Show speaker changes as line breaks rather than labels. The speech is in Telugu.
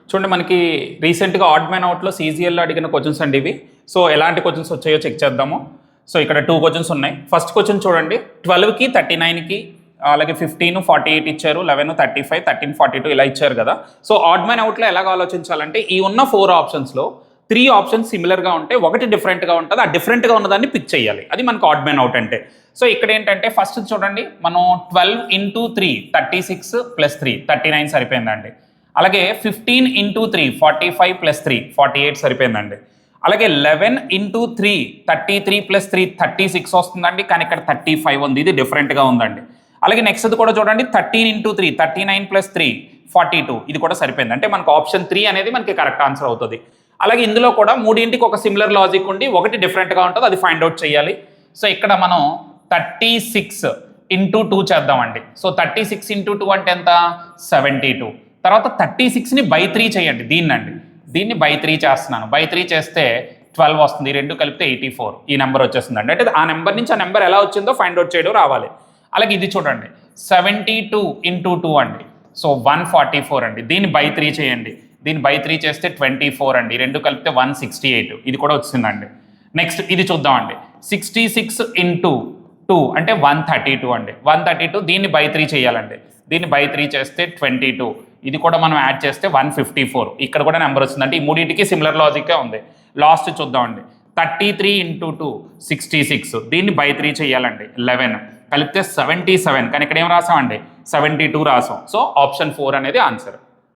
చూడండి మనకి రీసెంట్గా ఆడ్ మ్యాన్ అవుట్లో సీజీఎల్లో అడిగిన క్వశ్చన్స్ అండి ఇవి. సో ఎలాంటి క్వశ్చన్స్ వచ్చాయో చెక్ చేద్దాము. సో ఇక్కడ 2 క్వశ్చన్స్ ఉన్నాయి. ఫస్ట్ క్వశ్చన్ చూడండి, 12కి 39కి అలాగే 15 48 ఇచ్చారు, 11 35 13 42 ఇలా ఇచ్చారు కదా. సో ఆడ్ మ్యాన్ అవుట్లో ఎలాగ ఆలోచించాలంటే ఈ ఉన్న 4 ఆప్షన్స్లో 3 ఆప్షన్స్ సిమిలర్గా ఉంటే ఒకటి డిఫరెంట్గా ఉంటుంది, ఆ డిఫరెంట్గా ఉన్నదాన్ని పిక్ చేయాలి. అది మనకు ఆడ్ మ్యాన్ అవుట్ అంటే. సో ఇక్కడ ఏంటంటే ఫస్ట్ చూడండి, మనం 12 into 3 36 + 3 39 సరిపోయిందండి. అలాగే 15 into 3 45 + 3 48 సరిపోయిందండి. అలాగే 11 into 3 33 + 3 36 వస్తుందండి, కానీ ఇక్కడ 35 ఉంది, ఇది డిఫరెంట్గా ఉందండి. అలాగే నెక్స్ట్ కూడా చూడండి, 13 into 3 39 + 3 42 ఇది కూడా సరిపోయింది. అంటే మనకు ఆప్షన్ 3 అనేది మనకి కరెక్ట్ ఆన్సర్ అవుతుంది. అలాగే ఇందులో కూడా మూడింటికి ఒక సిమిలర్ లాజిక్ ఉండి ఒకటి డిఫరెంట్గా ఉంటుంది, అది ఫైండ్ అవుట్ చేయాలి. సో ఇక్కడ మనం 36 into 2 చేద్దామండి. సో 36 into 2 అంటే ఎంత? 72. తర్వాత 36ని by 3 చేయండి, దీన్ని by 3 చేస్తున్నాను. by 3 చేస్తే 12 వస్తుంది, 2 కలిపితే 84 ఈ నెంబర్ వచ్చేస్తుందండి. అంటే ఆ నెంబర్ నుంచి ఆ నెంబర్ ఎలా వచ్చిందో ఫైండ్ అవుట్ చేయడం రావాలి. అలాగే ఇది చూడండి, 72 into 2 అండి. సో 144 అండి, దీన్ని by 3 చేయండి, దీన్ని by 3 చేస్తే 24 అండి, 2 కలిపితే 168 ఇది కూడా వచ్చిందండి. నెక్స్ట్ ఇది చూద్దామండి, 66 into 2 అంటే 132 అండి, 132 దీన్ని by 3 చేయాలండి, దీన్ని by 3 చేస్తే 22 ఇది కూడా మనం యాడ్ చేస్తే 154 ఇక్కడ కూడా నెంబర్ వచ్చిందంటే ఈ మూడింటికి సిమిలర్ లాజిక్గా ఉంది. లాస్ట్ చూద్దామండి, 33 into 2 66 దీన్ని by 3 చేయాలండి, 11 కలిపితే 77 కానీ ఇక్కడ ఏం రాసామండి 72 రాసాం. సో ఆప్షన్ 4 అనేది ఆన్సర్.